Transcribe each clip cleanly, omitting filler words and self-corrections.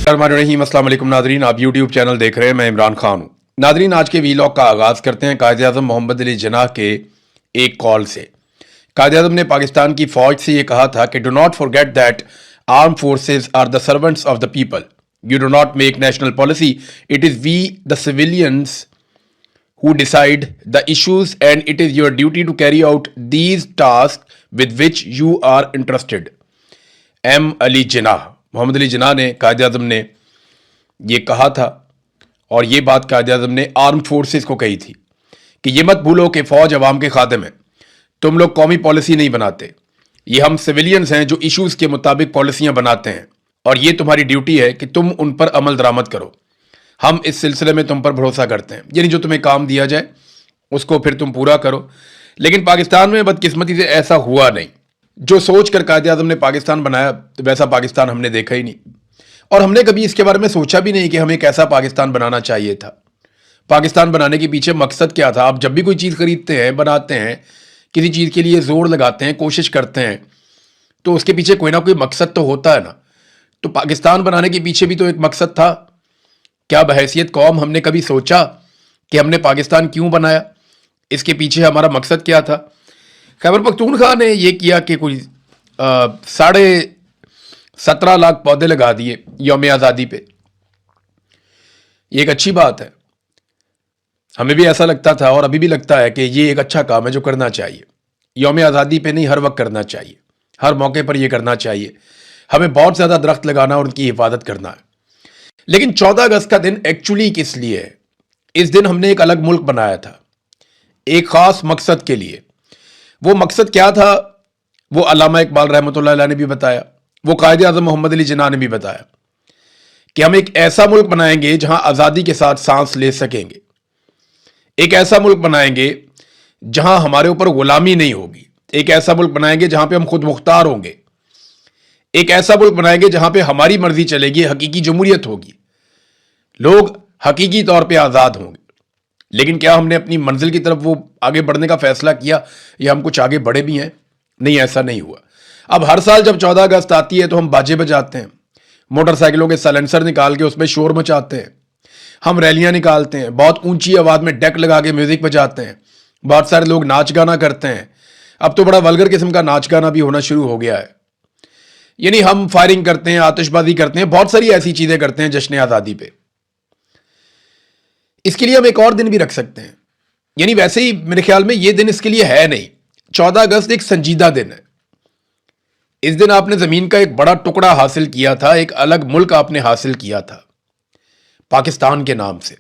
रहीम अस्सलाम वालेकुम नाजरीन, आप यूट्यूब चैनल देख रहे हैं। मैं इमरान खान हूँ। नाजरीन, आज के वीलॉग का आगाज़ करते हैं कायद आज़म मोहम्मद अली जिन्ना के एक कॉल से। कायद आज़म ने पाकिस्तान की फ़ौज से ये कहा था कि do not forget that arm forces are the servants of the people, you do not make national policy, it is we the civilians who decide the issues and it is your duty to carry out these tasks with which you are interested. M Ali Jinnah, Mohammad Ali Jinnah ने कायद आज़म ने ये कहा था, और ये बात कायद आज़म ने arm forces को कही थी कि ये मत भूलो कि फ़ौज अवाम के खाते में, तुम लोग कौमी पॉलिसी नहीं बनाते, ये हम सिविलियंस हैं जो इश्यूज़ के मुताबिक पॉलिसियाँ बनाते हैं, और ये तुम्हारी ड्यूटी है कि तुम उन पर अमल दरामद करो। हम इस सिलसिले में तुम पर भरोसा करते हैं, यानी जो तुम्हें काम दिया जाए उसको फिर तुम पूरा करो। लेकिन पाकिस्तान में बदकिस्मती से ऐसा हुआ नहीं। जो सोच कर कायद आज़म ने पाकिस्तान बनाया वैसा पाकिस्तान हमने देखा ही नहीं, और हमने कभी इसके बारे में सोचा भी नहीं कि हमें कैसा पाकिस्तान बनाना चाहिए था। पाकिस्तान बनाने के पीछे मकसद क्या था? आप जब भी कोई चीज़ खरीदते हैं, बनाते हैं, किसी चीज़ के लिए जोर लगाते हैं, कोशिश करते हैं, तो उसके पीछे कोई ना कोई मकसद तो होता है ना। तो पाकिस्तान बनाने के पीछे भी तो एक मकसद था। क्या बहैसियत कौम हमने कभी सोचा कि हमने पाकिस्तान क्यों बनाया, इसके पीछे हमारा मकसद क्या था? खैबर पख्तूनख्वा ने यह किया कि कोई 17.5 लाख पौधे लगा दिए यौम आज़ादी पे। ये एक अच्छी बात है, हमें भी ऐसा लगता था और अभी भी लगता है कि ये एक अच्छा काम है जो करना चाहिए। यौम आज़ादी पे नहीं, हर वक्त करना चाहिए, हर मौके पर यह करना चाहिए। हमें बहुत ज़्यादा दरख्त लगाना और उनकी हिफाजत करना है। लेकिन 14 अगस्त का दिन एक्चुअली किस लिए है? इस दिन हमने एक अलग मुल्क बनाया था, एक खास मकसद के लिए। वो मकसद क्या था? वो अल्लामा इकबाल रहमतुल्लाह अलैह ने भी बताया, वो कायद आज़म मोहम्मद अली जिन्ना ने भी बताया कि हम एक ऐसा मुल्क बनाएंगे जहां आज़ादी के साथ सांस ले सकेंगे। एक ऐसा मुल्क बनाएंगे जहां हमारे ऊपर गुलामी नहीं होगी। एक ऐसा मुल्क बनाएंगे जहां पे हम खुद मुख्तार होंगे। एक ऐसा मुल्क बनाएंगे जहां पे हमारी मर्जी चलेगी, हकीकी जमहूरियत होगी, लोग हकीकी तौर पे आज़ाद होंगे। लेकिन क्या हमने अपनी मंजिल की तरफ वो आगे बढ़ने का फैसला किया, या हम कुछ आगे बढ़े भी हैं? नहीं, ऐसा नहीं हुआ। अब हर साल जब 14 अगस्त आती है तो हम बाजे बजाते हैं, मोटरसाइकिलों के साइलेंसर निकाल के उसमें शोर मचाते हैं, हम रैलियां निकालते हैं, बहुत ऊंची आवाज़ में डेक लगा के म्यूजिक बजाते हैं, बहुत सारे लोग नाच गाना करते हैं। अब तो बड़ा वल्गर किस्म का नाच गाना भी होना शुरू हो गया है, यानी हम फायरिंग करते हैं, आतिशबाजी करते हैं, बहुत सारी ऐसी चीजें करते हैं जश्न आज़ादी पे। इसके लिए हम एक और दिन भी रख सकते हैं, यानी वैसे ही मेरे ख्याल में ये दिन इसके लिए है नहीं। 14 अगस्त एक संजीदा दिन है। इस दिन आपने जमीन का एक बड़ा टुकड़ा हासिल किया था, एक अलग मुल्क आपने हासिल किया था पाकिस्तान के नाम से।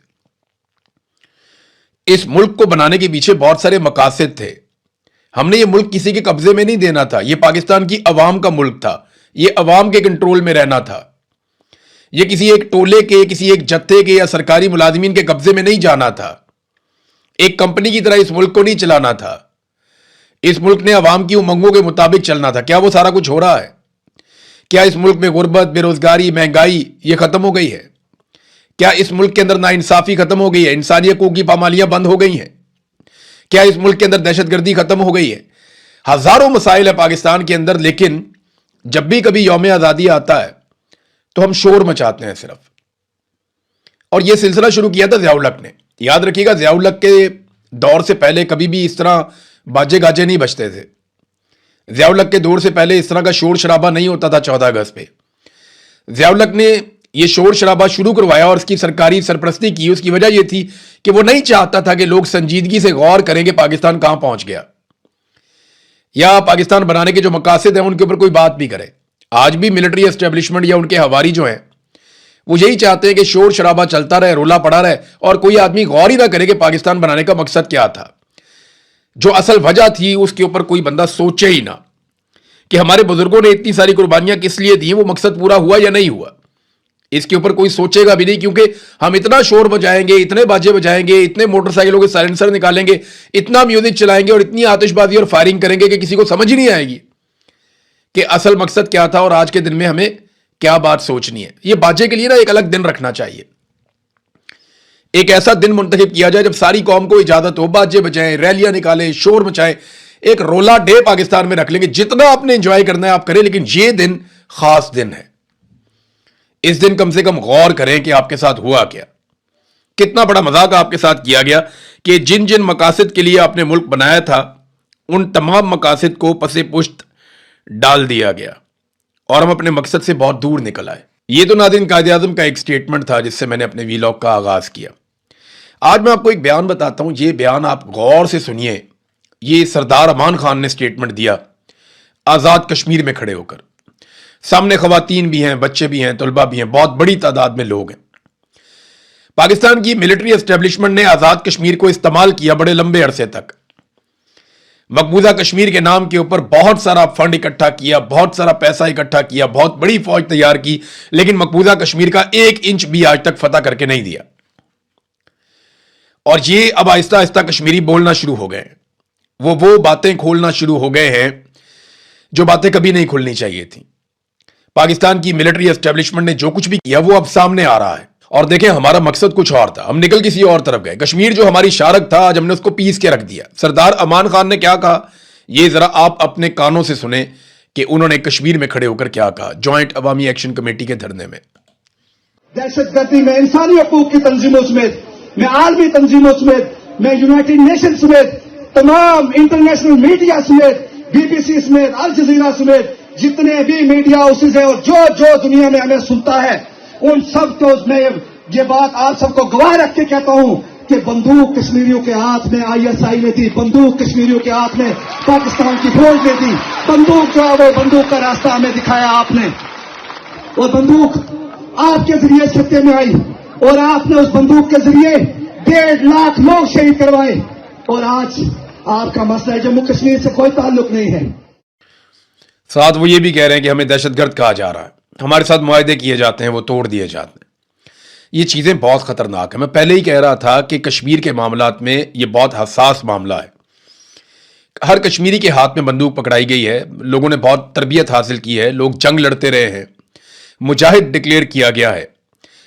इस मुल्क को बनाने के पीछे बहुत सारे मकासद थे। हमने ये मुल्क किसी के कब्जे में नहीं देना था, ये पाकिस्तान की अवाम का मुल्क था, ये अवाम के कंट्रोल में रहना था। ये किसी एक टोले के, किसी एक जत्थे के या सरकारी मुलाजिमीन के कब्जे में नहीं जाना था। एक कंपनी की तरह इस मुल्क को नहीं चलाना था। इस मुल्क ने अवाम की उमंगों के मुताबिक चलना था। क्या वो सारा कुछ हो रहा है? क्या इस मुल्क में गुर्बत, बेरोजगारी, महंगाई ये खत्म हो गई है? क्या इस मुल्क के अंदर नाइंसाफी खत्म हो गई है? इंसानी हकूक की पामालियां बंद हो गई हैं? क्या इस मुल्क के अंदर दहशतगर्दी खत्म हो गई है? हजारों मसाइल है पाकिस्तान के अंदर, लेकिन जब भी कभी यौम आज़ादी आता है तो हम शोर मचाते हैं सिर्फ। और यह सिलसिला शुरू किया था ज़िया-उल हक ने। याद रखिएगा, ज़िया-उल हक के दौर से पहले कभी भी इस तरह बाजे गाजे नहीं बजते थे। ज़िया-उल हक के दौर से पहले इस तरह का शोर शराबा नहीं होता था 14 अगस्त पे। ज़िया-उल हक ने यह शोर शराबा शुरू करवाया और इसकी सरकारी सरपरस्ती की। उसकी वजह यह थी कि वो नहीं चाहता था कि लोग संजीदगी से गौर करें कि पाकिस्तान कहां पहुंच गया, या पाकिस्तान बनाने के जो मकासद हैं उनके ऊपर कोई बात भी करे। आज भी मिलिट्री एस्टेब्लिशमेंट या उनके हवारी जो हैं वो यही चाहते हैं कि शोर शराबा चलता रहे, रोला पड़ा रहे, और कोई आदमी गौर ही ना करे कि पाकिस्तान बनाने का मकसद क्या था। जो असल वजह थी उसके ऊपर कोई बंदा सोचे ही ना कि हमारे बुजुर्गों ने इतनी सारी कुर्बानियां किस लिए दी, वो मकसद पूरा हुआ या नहीं हुआ। इसके ऊपर कोई सोचेगा भी नहीं, क्योंकि हम इतना शोर बजाएंगे, इतने बाजे बजाएंगे, इतने मोटरसाइकिलों के साइलेंसर निकालेंगे, इतना म्यूजिक चलाएंगे और इतनी आतिशबाजी और फायरिंग करेंगे कि किसी को समझ ही नहीं आएगी कि असल मकसद क्या था और आज के दिन में हमें क्या बात सोचनी है। ये बाजे के लिए ना एक अलग दिन रखना चाहिए। एक ऐसा दिन मुंतखब किया जाए जब सारी कौम को इजाजत हो, बाजे बजाएं, रैलियां निकालें, शोर मचाएं, एक रोला डे पाकिस्तान में रख लेंगे। जितना आपने एंजॉय करना है आप करें, लेकिन ये दिन खास दिन है। इस दिन कम से कम गौर करें कि आपके साथ हुआ क्या। कितना बड़ा मजाक आपके साथ किया गया कि जिन जिन मकासद के लिए आपने मुल्क बनाया था उन तमाम मकासद को पसे पुश्त डाल दिया गया और हम अपने मकसद से बहुत दूर निकल आए। ये तो नाज़रीन कायद-ए-आज़म का एक स्टेटमेंट था जिससे मैंने अपने वीलॉग का आगाज किया। आज मैं आपको एक बयान बताता हूं, ये बयान आप गौर से सुनिए। ये सरदार अमान खान ने स्टेटमेंट दिया आज़ाद कश्मीर में खड़े होकर। सामने खवातीन भी हैं, बच्चे भी हैं, तलबा भी हैं, बहुत बड़ी तादाद में लोग हैं। पाकिस्तान की मिलिट्री एस्टेब्लिशमेंट ने आज़ाद कश्मीर को इस्तेमाल किया बड़े लंबे अरसे तक। मकबूजा कश्मीर के नाम के ऊपर बहुत सारा फंड इकट्ठा किया, बहुत सारा पैसा इकट्ठा किया, बहुत बड़ी फौज तैयार की, लेकिन मकबूजा कश्मीर का 1 इंच भी आज तक फतह करके नहीं दिया। और ये अब आहिस्ता आहिस्ता कश्मीरी बोलना शुरू हो गए, वो बातें खोलना शुरू हो गए हैं जो बातें कभी नहीं खुलनी चाहिए थी। पाकिस्तान की मिलिट्री एस्टेब्लिशमेंट ने जो कुछ भी किया वो अब सामने आ रहा है। और देखें, हमारा मकसद कुछ और था, हम निकल किसी और तरफ गए। कश्मीर जो हमारी शारक था, आज हमने उसको पीस के रख दिया। सरदार अमान खान ने क्या कहा, ये जरा आप अपने कानों से सुने कि उन्होंने कश्मीर में खड़े होकर क्या कहा जॉइंट अवामी एक्शन कमेटी के धरने में। दहशतगर्दी में इंसानी हकूक की तंजीमों समेत, मैं आलमी तंजीमों समेत, मैं यूनाइटेड नेशन समेत, तमाम इंटरनेशनल मीडिया समेत, बीबीसी समेत, अल जजीरा समेत जितने भी मीडिया हाउसेज हैं और जो जो दुनिया में हमें सुनता है, उन सब को मैं ये बात आप सबको गवाह रख के कहता हूं कि बंदूक कश्मीरियों के हाथ में आईएसआई ने थी, बंदूक कश्मीरियों के हाथ में पाकिस्तान की फौज ने थी। बंदूक जो है वो बंदूक का रास्ता हमें दिखाया आपने, और बंदूक आपके जरिए खत्ते में आई और आपने उस बंदूक के जरिए 1.5 लाख लोग शहीद करवाए। और आज आपका मसला जम्मू कश्मीर से कोई ताल्लुक नहीं है। साथ वो ये भी कह रहे हैं कि हमें दहशतगर्द कहा जा रहा है, हमारे साथ मुआहदे किए जाते हैं, वो तोड़ दिए जाते हैं। ये चीज़ें बहुत ख़तरनाक है। मैं पहले ही कह रहा था कि कश्मीर के मामलात में ये बहुत हसास मामला है। हर कश्मीरी के हाथ में बंदूक पकड़ाई गई है, लोगों ने बहुत तरबियत हासिल की है, लोग जंग लड़ते रहे हैं, मुजाहिद डिक्लेयर किया गया है।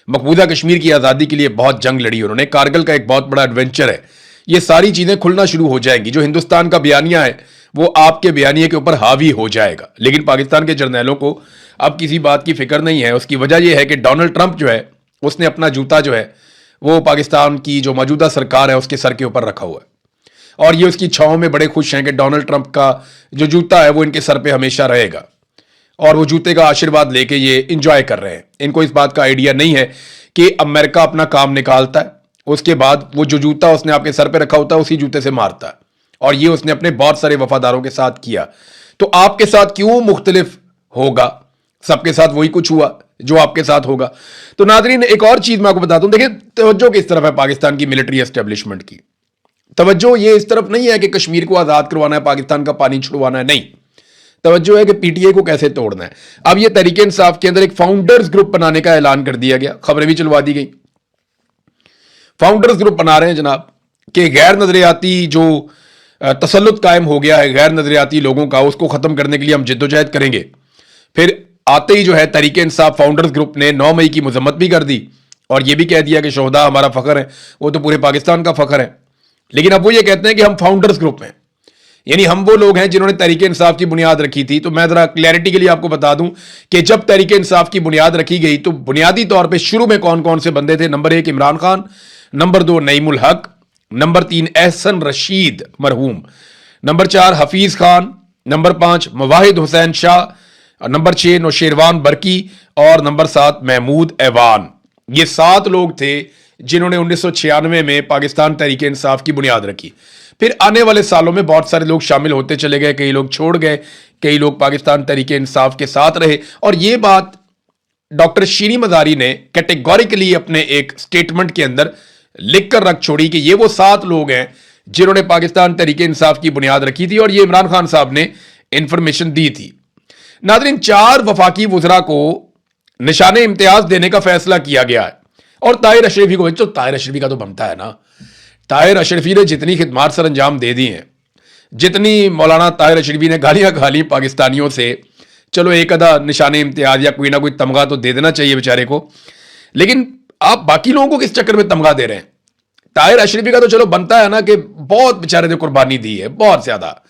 मकबूजा कश्मीर की आज़ादी के लिए बहुत जंग लड़ी उन्होंने, कारगिल का एक बहुत बड़ा एडवेंचर है। ये सारी चीज़ें खुलना शुरू हो जाएंगी। जो हिंदुस्तान का बयानिया है वो आपके बयानिए के ऊपर हावी हो जाएगा। लेकिन पाकिस्तान के जर्नैलों को अब किसी बात की फिक्र नहीं है। उसकी वजह यह है कि डोनाल्ड ट्रंप जो है उसने अपना जूता जो है वो पाकिस्तान की जो मौजूदा सरकार है उसके सर के ऊपर रखा हुआ है, और ये उसकी छांव में बड़े खुश हैं कि डोनाल्ड ट्रंप का जो जूता है वो इनके सर पे हमेशा रहेगा, और वो जूते का आशीर्वाद लेके ये इंजॉय कर रहे हैं। इनको इस बात का आइडिया नहीं है कि अमेरिका अपना काम निकालता है, उसके बाद वो जो जूता उसने आपके सर पे रखा होता है उसी जूते से मारता है, और ये उसने अपने बहुत सारे वफादारों के साथ किया। तो आपके साथ क्यों मुख्तलिफ होगा? सबके साथ वही कुछ हुआ जो आपके साथ होगा। तो नाज़रीन, एक और चीज मैं आपको बताता हूं। देखिए, तवज्जो किस तरफ है पाकिस्तान की मिलिट्री एस्टेब्लिशमेंट की। तवज्जो ये इस तरफ नहीं है कि कश्मीर को आजाद करवाना है, पाकिस्तान का पानी छुड़वाना है, नहीं। तवज्जो है कि पीटीए को कैसे तोड़ना है। अब ये तहरीक इंसाफ के अंदर एक फाउंडर्स ग्रुप बनाने का ऐलान कर दिया गया, खबरें भी चलवा दी गई। फाउंडर्स ग्रुप बना रहे हैं जनाब कि गैर नजरियाती जो तसल्लुत कायम हो गया है गैर नजरियाती लोगों का, उसको खत्म करने के लिए हम जिद्दोजहद करेंगे। फिर आते ही जो है तहरीक इंसाफ फाउंडर्स ग्रुप ने 9 मई की मजम्मत भी कर दी और यह भी कह दिया कि शोहदा हमारा फखर है, वो तो पूरे पाकिस्तान का फखर है। लेकिन अब वो ये कहते हैं कि हम फाउंडर्स ग्रुप हैं, यानी हम वो लोग हैं जिन्होंने तहरीक इंसाफ की बुनियाद रखी थी। तो मैं जरा क्लैरिटी के लिए आपको बता दूं कि जब तहरीक इंसाफ की बुनियाद रखी गई तो बुनियादी तौर पर शुरू में कौन कौन से बंदे थे? Number 1 Imran Khan, number 2 Naeemul Haq, number 3 Ahsan Rashid मरहूम, number 4 Hafeez Khan, number 5 Muwahid Hussain Shah, number 6 Nausherwan Burki और नंबर 7 महमूद ऐवान। ये 7 लोग थे जिन्होंने 1996 में पाकिस्तान तहरीक इंसाफ की बुनियाद रखी। फिर आने वाले सालों में बहुत सारे लोग शामिल होते चले गए, कई लोग छोड़ गए, कई लोग पाकिस्तान तहरीक इंसाफ के साथ रहे। और ये बात डॉक्टर शीरी मजारी ने कैटेगोरिकली अपने एक स्टेटमेंट के अंदर लिख कर रख छोड़ी कि ये वो 7 लोग हैं जिन्होंने पाकिस्तान तहरीक इंसाफ की बुनियाद रखी थी, और ये इमरान खान साहब ने इंफॉर्मेशन दी थी। नाज़रीन, 4 वफाकी वुज़रा को निशाने इम्तियाज देने का फैसला किया गया है, और ताहिर अशरफी को, तो ताहिर अशरफी का तो बनता है ना। ताहिर अशरफी ने जितनी खिदमात सर अंजाम दे दी हैं, जितनी मौलाना ताहिर अशरफी ने गालियां खा ली पाकिस्तानियों से, चलो एक आधा निशाने इम्तियाज या कोई ना कोई तमगा तो दे देना चाहिए बेचारे को। लेकिन आप बाकी लोगों को किस चक्कर में तमगा दे रहे हैं? ताहिर अशरफी का तो चलो बनता है ना कि बहुत बेचारे ने कुर्बानी दी है, बहुत ज्यादा।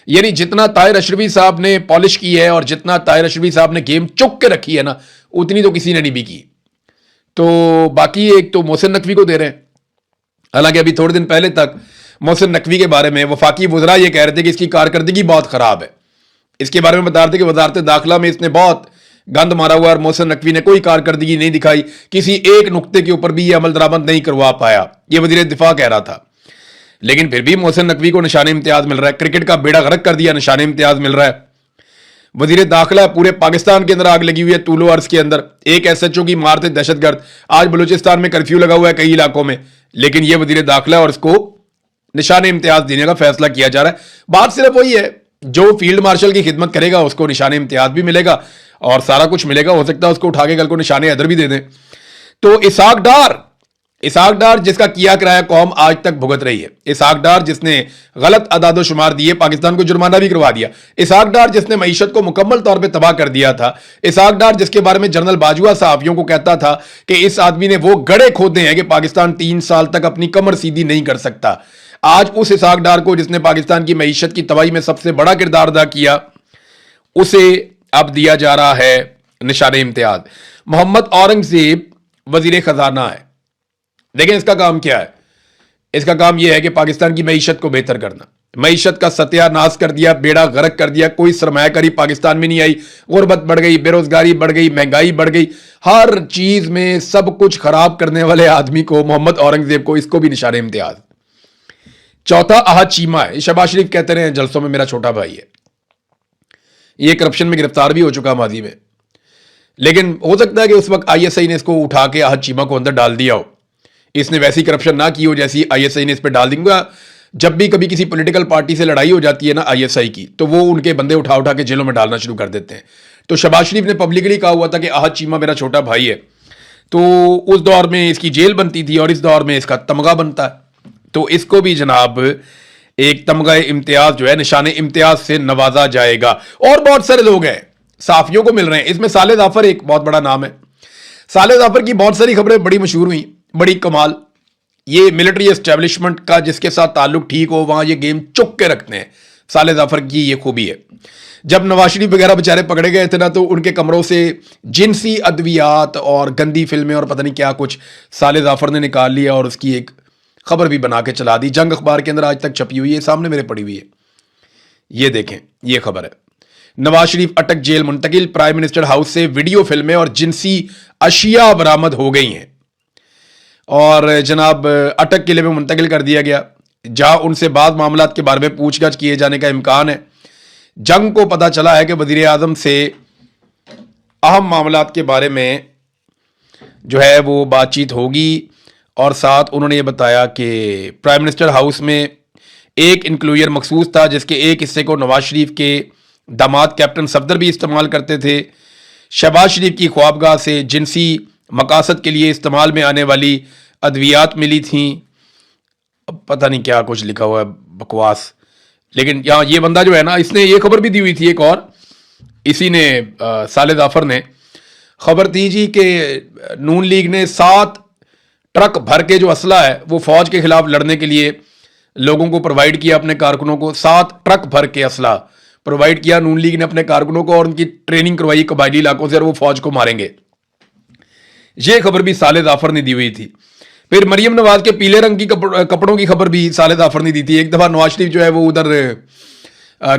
यानी जितना ताहिर अशरफी साहब ने पॉलिश की है और जितना ताहिर अशरफी साहब ने गेम चुक के रखी है ना, उतनी तो किसी ने नहीं भी की। तो बाकी एक तो मोहसिन नकवी को दे रहे हैं। हालांकि अभी थोड़े दिन पहले तक मोहसिन नकवी के बारे में वफाकी वज़रा ये कह रहे थे कि इसकी कारकर्दगी बहुत ख़राब है। इसके बारे में बता रहे थे कि वजारत दाखिला में इसने बहुत गंद मारा हुआ और मोहसिन नकवी ने कोई कारकर्दगी नहीं दिखाई, किसी एक नुक्ते के ऊपर भी ये अमल दरामद नहीं करवा पाया, ये वज़ीर दिफा कह रहा था। लेकिन फिर भी मोहसिन नकवी को निशान इम्तियाज मिल रहा है। क्रिकेट का बेड़ा गर्क कर दिया, निशान इम्तियाज मिल रहा है। वजीर दाखिला, पूरे पाकिस्तान के अंदर आग लगी हुई है। तूलो अर्ज के अंदर एक SHO की मारते दहशतगर्द। आज बलूचिस्तान में कर्फ्यू लगा हुआ है कई इलाकों में, लेकिन यह वजीर दाखिला और इसको निशान इम्तियाज देने का फैसला किया जा रहा है। बात सिर्फ वही है, जो फील्ड मार्शल की खिदमत करेगा उसको निशान इम्तियाज भी मिलेगा और सारा कुछ मिलेगा। हो सकता है उसको उठा के कल को निशान हैदर भी दे दें। तो इसहाक डार जिसका किया कराया कौम आज तक भुगत रही है। इसहाक डार जिसने गलत अदादो शुमार दिए, पाकिस्तान को जुर्माना भी करवा दिया। इसहाक डार जिसने मईशत को मुकम्मल तौर पे तबाह कर दिया था। इसहाक डार जिसके बारे में जनरल बाजुआ सहाफियों को कहता था कि इस आदमी ने वो गड़े खोदे हैं कि पाकिस्तान 3 साल तक अपनी कमर सीधी नहीं कर सकता। आज उस इसहाक डार को जिसने पाकिस्तान की मईशत की तबाही में सबसे बड़ा किरदार अदा किया, उसे अब दिया जा रहा है निशान इम्तियाज। मोहम्मद औरंगजेब वजीर खजाना है। देखें इसका काम क्या है। इसका काम यह है कि पाकिस्तान की मईशत को बेहतर करना। मईशत का सत्यानाश कर दिया, बेड़ा गर्क कर दिया। कोई सरमायाकारी पाकिस्तान में नहीं आई। गुर्बत बढ़ गई, बेरोजगारी बढ़ गई, महंगाई बढ़ गई, हर चीज में सब कुछ खराब करने वाले आदमी को, मोहम्मद औरंगजेब को, इसको भी निशान इम्तियाज। चौथा अहद चीमा है। शहबाज शरीफ कहते रहे जलसों में मेरा छोटा भाई है। ये करप्शन में गिरफ्तार भी हो चुका माजी में, लेकिन हो सकता है कि उस वक्त ISI ने इसको उठा के अहद चीमा को अंदर डाल दिया हो। इसने वैसी करप्शन ना की हो जैसी ISI ने इस पर डाल दूंगा। जब भी कभी किसी पॉलिटिकल पार्टी से लड़ाई हो जाती है ना ISI की, तो वो उनके बंदे उठा उठा के जेलों में डालना शुरू कर देते हैं। तो शहबाज शरीफ ने पब्लिकली कहा हुआ था कि अहद चीमा मेरा छोटा भाई है। तो उस दौर में इसकी जेल बनती थी और इस दौर में इसका तमगा बनता है। तो इसको भी जनाब एक तमगा इम्तियाज जो है, निशान इम्तियाज से नवाजा जाएगा। और बहुत सारे लोग हैं, साफियों को मिल रहे हैं। इसमें साले जाफर एक बहुत बड़ा नाम है। साले जाफर की बहुत सारी खबरें बड़ी मशहूर हुई, बड़ी कमाल। ये मिलिट्री एस्टेब्लिशमेंट का जिसके साथ ताल्लुक ठीक हो वहां ये गेम चुक के रखते हैं। साले जाफर की ये खूबी है। जब नवाज शरीफ वगैरह बेचारे पकड़े गए थे ना, तो उनके कमरों से जिनसी अद्वियात और गंदी फिल्में और पता नहीं क्या कुछ साले जाफर ने निकाल लिया और उसकी एक खबर भी बना के चला दी। जंग अखबार के अंदर आज तक छपी हुई है, सामने मेरे पड़ी हुई है। ये देखें, ये खबर है। नवाज शरीफ अटक, जेल मुंतकिल। प्राइम मिनिस्टर हाउस से वीडियो फिल्में और जिनसी अशिया बरामद हो गई हैं और जनाब अटक किले में मुंतकिल कर दिया गया, जहां उनसे बाद मामलात के बारे में पूछगछ किए जाने का इम्कान है। जंग को पता चला है कि वजीर आजम से अहम मामलात के बारे में जो है वो बातचीत होगी और साथ उन्होंने ये बताया कि प्राइम मिनिस्टर हाउस में एक इंक्लूजर मखसूस था जिसके एक हिस्से को नवाज शरीफ के दामाद कैप्टन सफदर भी इस्तेमाल करते थे। शहबाज शरीफ की ख्वाबगाह से जिनसी मकासद के लिए इस्तेमाल में आने वाली अद्वियात मिली थी। पता नहीं क्या कुछ लिखा हुआ है, बकवास। लेकिन यहाँ ये बंदा जो है ना, इसने ये खबर भी दी हुई थी एक और, इसी ने साले जाफर ने खबर थी जी कि नून लीग ने 7 ट्रक भर के जो असला है वो फौज के खिलाफ लड़ने के लिए लोगों को प्रोवाइड किया, अपने कारकुनों को 7 ट्रक भर के असला प्रोवाइड किया नून लीग ने अपने कारकुनों को और उनकी ट्रेनिंग करवाई कबायली इलाकों से और वो फौज को मारेंगे। ये खबर भी साले जाफर ने दी हुई थी। फिर मरियम नवाज के पीले रंग की कपड़ों की खबर भी साले जाफर ने दी थी। एक दफा नवाज शरीफ जो है वो उधर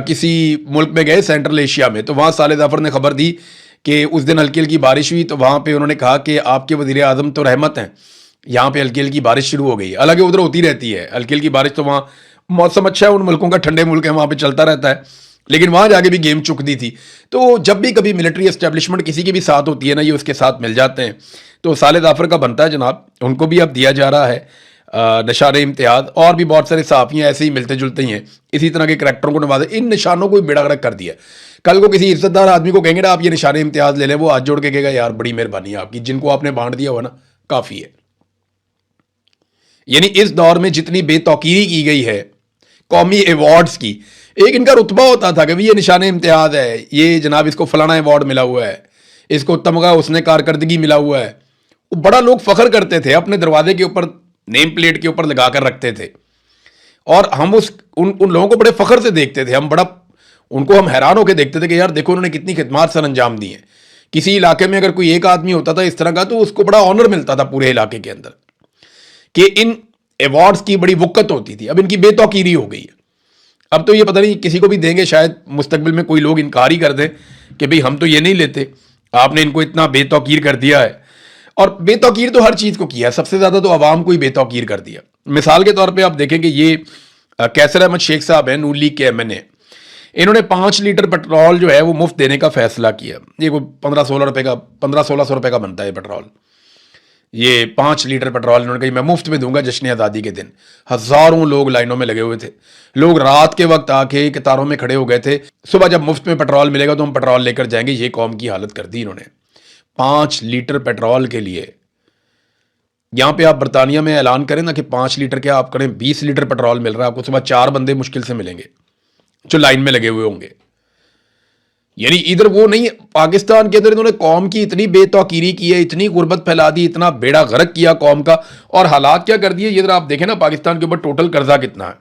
किसी मुल्क में गए सेंट्रल एशिया में, तो वहां साले जाफर ने खबर दी कि उस दिन हल्की हल्की बारिश हुई, तो वहां पे उन्होंने कहा कि आपके वजीर आजम तो रहमत हैं, यहाँ पे हल्की हल्की बारिश शुरू हो गई। हालांकि उधर होती रहती है हल्की हल्की बारिश, तो वहाँ मौसम अच्छा है, उन मुल्कों का ठंडे मुल्क है, वहाँ पे चलता रहता है, लेकिन वहाँ जाके भी गेम चुक दी थी। तो जब भी कभी मिलिट्री एस्टेब्लिशमेंट किसी के भी साथ होती है ना, ये उसके साथ मिल जाते हैं। तो साले जाफर का बनता है जनाब, उनको भी अब दिया जा रहा है निशान इम्तियाज। और भी बहुत सारे साफियाँ ऐसे ही मिलते जुलते ही हैं, इसी तरह के करैक्टरों को नवाजा। इन निशानों को बेड़ा गर्क कर दिया। कल को किसी इज्जतदार आदमी को कहेंगे ना आप ये निशान इम्तियाज ले लें, वो हाथ जोड़ के कहेगा यार बड़ी मेहरबानी है आपकी, जिनको आपने बांट दिया हुआ ना काफ़ी है। यानी इस दौर में जितनी बेतौकीरी की गई है कौमी अवार्ड्स की, एक इनका रुतबा होता था कि ये निशान इम्तियाज है, ये जनाब इसको फलाना अवार्ड मिला हुआ है, इसको तमगा उसने कारकर्दगी मिला हुआ है। बड़ा लोग फख्र करते थे, अपने दरवाजे के ऊपर नेम प्लेट के ऊपर लगा कर रखते थे और हम उन लोगों को बड़े फख्र से देखते थे। हम हैरान होकर देखते थे कि यार देखो उन्होंने कितनी खिदमत सर अंजाम दी हैं, किसी इलाके में अगर कोई एक आदमी होता था इस तरह का तो उसको बड़ा ऑनर मिलता था पूरे इलाके के अंदर, कि इन अवार्ड्स की बड़ी वुक्कत होती थी। अब इनकी बेतौकीरी हो गई है। अब तो ये पता नहीं किसी को भी देंगे, शायद मुस्तकबिल में कोई लोग इनकार ही कर दें कि भाई हम तो ये नहीं लेते, आपने इनको इतना बेतौकीर कर दिया है। और बेतौकीर तो हर चीज़ को किया है, सबसे ज़्यादा तो आवाम को ही बेतौकीर कर दिया। मिसाल के तौर पे आप देखें कि ये कैसर अहमद शेख साहब हैं, नून लीग के एमएनए, इन्होंने 5 लीटर पेट्रोल जो है वो मुफ्त देने का फैसला किया। ये कोई 1500-1600 रुपये का बनता है पेट्रोल। ये 5 लीटर पेट्रोल इन्होंने कहा मैं मुफ्त में दूंगा जश्न आज़ादी के दिन। हज़ारों लोग लाइनों में लगे हुए थे, लोग रात के वक्त आके कतारों में खड़े हो गए थे। सुबह जब मुफ्त में पेट्रोल मिलेगा तो हम पेट्रोल लेकर जाएंगे। ये कौम की हालत कर दी इन्होंने 5 लीटर पेट्रोल के लिए। यहाँ पे आप बरतानिया में ऐलान करें ना कि 5 लीटर के आप करें 20 लीटर पेट्रोल मिल रहा है आपको, सुबह 4 बंदे मुश्किल से मिलेंगे जो लाइन में लगे हुए होंगे। यानी इधर वो नहीं, पाकिस्तान के अंदर इन्होंने कौम की इतनी बेतौकीरी की है, इतनी गुर्बत फैला दी, इतना बेड़ा गर्क किया कौम का। और हालात क्या कर दिए ये जरा आप देखें ना, पाकिस्तान के ऊपर टोटल कर्जा कितना है।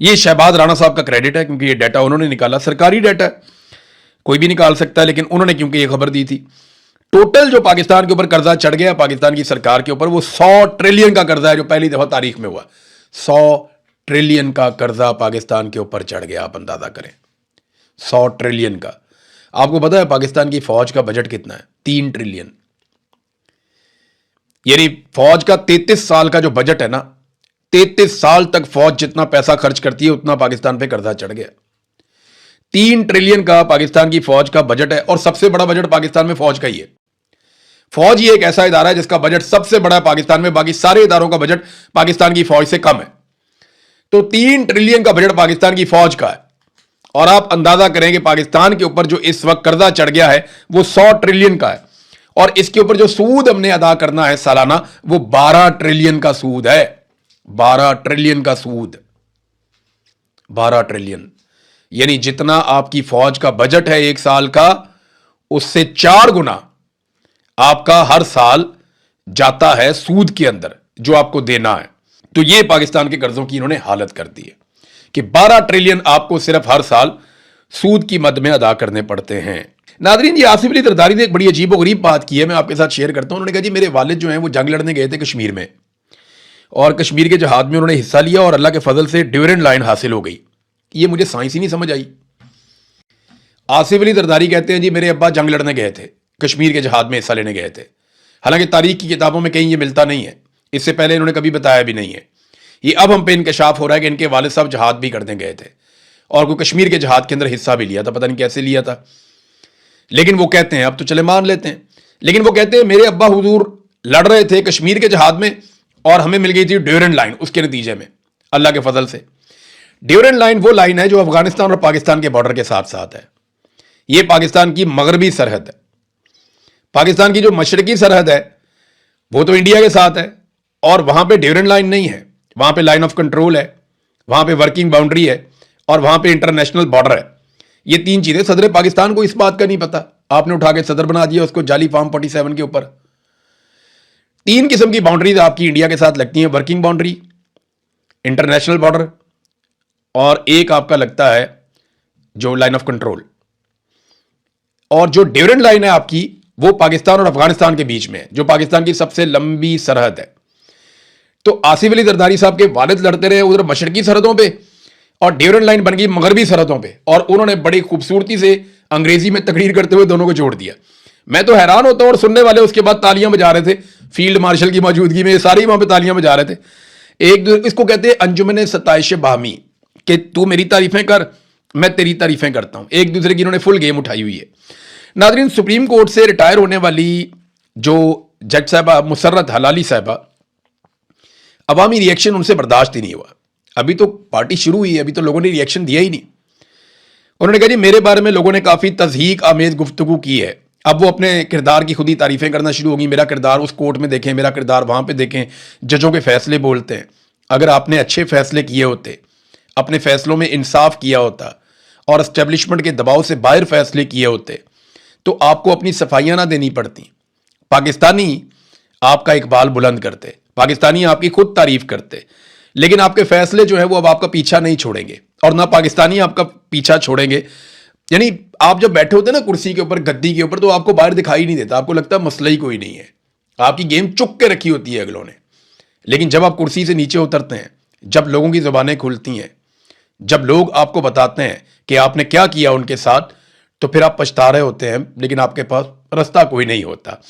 ये शहबाज राणा साहब का क्रेडिट है क्योंकि ये डाटा उन्होंने निकाला, सरकारी डाटा है, कोई भी निकाल सकता है, लेकिन उन्होंने क्योंकि ये खबर दी थी। टोटल जो पाकिस्तान के ऊपर कर्जा चढ़ गया पाकिस्तान की सरकार के ऊपर, वो 100 ट्रिलियन का कर्जा है, जो पहली दफा तारीख में हुआ। 100 ट्रिलियन का कर्जा पाकिस्तान के ऊपर चढ़ गया। आप अंदाजा करें 100 ट्रिलियन का। आपको पता है पाकिस्तान की फौज का बजट कितना है? 3 ट्रिलियन। यानी फौज का 33 साल का जो बजट है ना, 33 साल तक फौज जितना पैसा खर्च करती है उतना पाकिस्तान पे कर्जा चढ़ गया। 3 ट्रिलियन का पाकिस्तान की फौज का बजट है और सबसे बड़ा बजट पाकिस्तान में फौज का ही है। फौज ही एक ऐसा इदारा है जिसका बजट सबसे बड़ा है पाकिस्तान में, बाकी सारे इदारों का बजट पाकिस्तान की फौज से कम है। तो 3 ट्रिलियन का बजट पाकिस्तान की फौज का है और आप अंदाजा करें कि पाकिस्तान के ऊपर जो इस वक्त कर्जा चढ़ गया है वो 100 ट्रिलियन का है। और इसके ऊपर जो सूद हमने अदा करना है सालाना, वो 12 ट्रिलियन का सूद है। 12 ट्रिलियन का सूद, 12 ट्रिलियन। यानी जितना आपकी फौज का बजट है एक साल का, उससे 4 गुना आपका हर साल जाता है सूद के अंदर जो आपको देना है। तो ये पाकिस्तान के कर्जों की इन्होंने हालत कर दी है कि 12 ट्रिलियन आपको सिर्फ हर साल सूद की मद में अदा करने पड़ते हैं। नादरीन, ये आसिफ अली जरदारी ने एक बड़ी अजीब और गरीब बात की है, मैं आपके साथ शेयर करता हूं। उन्होंने कहा जी मेरे वालिद जो हैं वो जंग लड़ने गए थे कश्मीर में और कश्मीर के जहाद में उन्होंने हिस्सा लिया और अल्लाह के फजल से ड्यूरेंट लाइन हासिल हो गई। ये मुझे साइंस ही नहीं समझ आई। आसिफ अली जरदारी कहते हैं जी मेरे अब्बा जंग लड़ने गए थे, कश्मीर के जहाद में हिस्सा लेने गए थे। हालांकि तारीख की किताबों में कहीं ये मिलता नहीं है, इससे पहले इन्होंने कभी बताया भी नहीं है। ये अब हम पे इंकशाफ हो रहा है कि इनके वालिद साहब जहाद भी करने गए थे और कोई कश्मीर के जहाद के अंदर हिस्सा भी लिया था, पता नहीं कैसे लिया था। लेकिन वो कहते हैं, अब तो चले मान लेते हैं, लेकिन वो कहते हैं मेरे अब्बा हुजूर लड़ रहे थे कश्मीर के जहाद में और हमें मिल गई थी ड्यूरेंट लाइन। उसके नतीजे में अल्लाह के फजल से ड्यूरेंट लाइन वो लाइन है जो अफगानिस्तान और पाकिस्तान के बॉर्डर के साथ साथ है। ये पाकिस्तान की मगरबी सरहद है। पाकिस्तान की जो मशरकी सरहद है वो तो इंडिया के साथ है और वहां पे ड्यूरेंट लाइन नहीं है, वहां पे लाइन ऑफ कंट्रोल है, वहां पे वर्किंग बाउंड्री है और वहां पे इंटरनेशनल बॉर्डर है। ये 3 चीजें सदर पाकिस्तान को इस बात का नहीं पता, आपने उठा के सदर बना दिया उसको जाली फार्म 47 के ऊपर। 3 किस्म की बाउंड्रीज आपकी इंडिया के साथ लगती हैं, वर्किंग बाउंड्री, इंटरनेशनल बॉर्डर और एक आपका लगता है जो लाइन ऑफ कंट्रोल। और जो ड्यूरेंट लाइन है आपकी वो पाकिस्तान और अफगानिस्तान के बीच में है, जो पाकिस्तान की सबसे लंबी सरहद है। तो आसिफ अली जरदारी साहब के वालिद लड़ते रहे उधर मशरकी सरहदों पे और ड्यूरेंट लाइन बन गई मगरबी सरहदों पे और उन्होंने बड़ी खूबसूरती से अंग्रेजी में तकरीर करते हुए दोनों को जोड़ दिया। मैं तो हैरान होता हूं और सुनने वाले उसके बाद तालियां बजा रहे थे, फील्ड मार्शल की मौजूदगी में सारी वहां पे तालियां बजा रहे थे। इसको कहते हैं अंजुमन सताइश बाहमी, कि तू मेरी तारीफें कर मैं तेरी तारीफें करता हूं। एक दूसरे की इन्होंने फुल गेम उठाई हुई है। नादरीन, सुप्रीम कोर्ट से रिटायर होने वाली जो जज साहबा मुसर्रत हलाली साहबा, अवामी रिएक्शन उनसे बर्दाश्त ही नहीं हुआ। अभी तो पार्टी शुरू हुई है, अभी तो लोगों ने रिएक्शन दिया ही नहीं। उन्होंने कहा जी मेरे बारे में लोगों ने काफ़ी तज़हीक आमेज गुफ्तगू की है, अब वो अपने किरदार की खुद ही तारीफें करना शुरू होगी। मेरा किरदार उस कोर्ट में देखें, मेरा किरदार वहाँ पे देखें, जजों के फैसले बोलते हैं। अगर आपने अच्छे फैसले किए होते, अपने फैसलों में इंसाफ किया होता और एस्टेब्लिशमेंट के दबाव से बाहर फैसले किए होते तो आपको अपनी सफाइयाँ ना देनी पड़ती। पाकिस्तानी आपका इकबाल बुलंद करते, पाकिस्तानी आपकी खुद तारीफ करते, लेकिन आपके फैसले जो है वो अब आपका पीछा नहीं छोड़ेंगे और ना पाकिस्तानी आपका पीछा छोड़ेंगे। यानी आप जब बैठे होते हैं ना कुर्सी के ऊपर, गद्दी के ऊपर, तो आपको बाहर दिखाई नहीं देता, आपको लगता है मसला ही कोई नहीं है, आपकी गेम चुक के रखी होती है अगलों ने। लेकिन जब आप कुर्सी से नीचे उतरते हैं, जब लोगों की ज़ुबानें खुलती हैं, जब लोग आपको बताते हैं कि आपने क्या किया उनके साथ, तो फिर आप पछता रहे होते हैं, लेकिन आपके पास रास्ता कोई नहीं होता।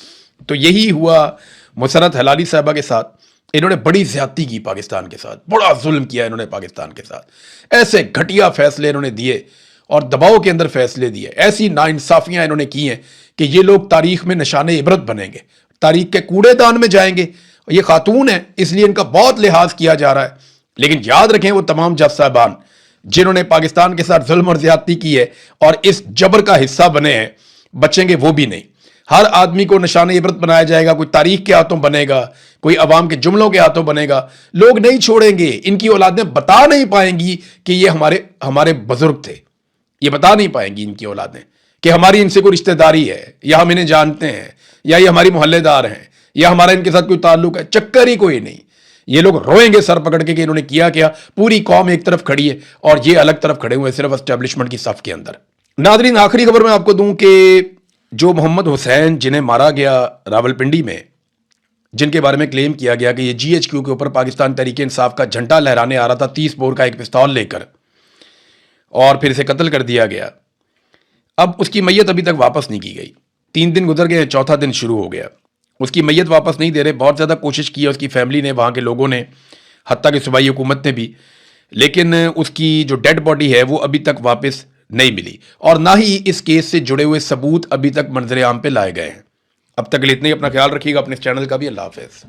तो यही हुआ मुसर्रत हलाली साहबा के साथ। इन्होंने बड़ी ज्यादती की पाकिस्तान के साथ, बड़ा जुल्म किया इन्होंने पाकिस्तान के साथ, ऐसे घटिया फैसले इन्होंने दिए और दबाव के अंदर फैसले दिए, ऐसी नाइंसाफियां इन्होंने की हैं कि ये लोग तारीख में निशाने इबरत बनेंगे, तारीख के कूड़ेदान में जाएंगे। ये खातून है इसलिए इनका बहुत लिहाज किया जा रहा है, लेकिन याद रखें वो तमाम जज साहबान जिन्होंने पाकिस्तान के साथ जुल्म और ज्यादती की है और इस जबर का हिस्सा बने हैं, बचेंगे वो भी नहीं। हर आदमी को निशाने इबरत बनाया जाएगा, कोई तारीख के हाथों बनेगा, कोई अवाम के जुमलों के हाथों बनेगा। लोग नहीं छोड़ेंगे, इनकी औलादें बता नहीं पाएंगी कि ये हमारे बुजुर्ग थे, ये बता नहीं पाएंगी इनकी औलादें कि हमारी इनसे कोई रिश्तेदारी है, या हम इन्हें जानते हैं, या ये हमारी मोहल्लेदार हैं, या हमारा इनके साथ कोई ताल्लुक है। चक्कर ही कोई नहीं। ये लोग रोएंगे सर पकड़ के कि इन्होंने किया क्या। पूरी कौम एक तरफ खड़ी है और ये अलग तरफ खड़े हुए सिर्फ एस्टेब्लिशमेंट की सफ के अंदर। नादरीन, आखिरी खबर मैं आपको दूं कि जो मोहम्मद हुसैन जिन्हें मारा गया रावलपिंडी में, जिनके बारे में क्लेम किया गया कि ये GHQ के ऊपर पाकिस्तान तहरीक इंसाफ का झंडा लहराने आ रहा था 30 बोर का एक पिस्तौल लेकर, और फिर इसे कत्ल कर दिया गया। अब उसकी मैयत अभी तक वापस नहीं की गई। 3 दिन गुजर गए, चौथा दिन शुरू हो गया, उसकी मैयत वापस नहीं दे रहे। बहुत ज़्यादा कोशिश की है उसकी फैमिली ने, वहाँ के लोगों ने, हत्ता कि सूबाई हुकूमत ने भी, लेकिन उसकी जो डेड बॉडी है वो अभी तक वापस नहीं मिली, और ना ही इस केस से जुड़े हुए सबूत अभी तक मंजर आम पे लाए गए हैं। अब तक के लिए इतना ही। अपना ख्याल रखिएगा, अपने इस चैनल का भी। अल्लाह हाफ़िज़।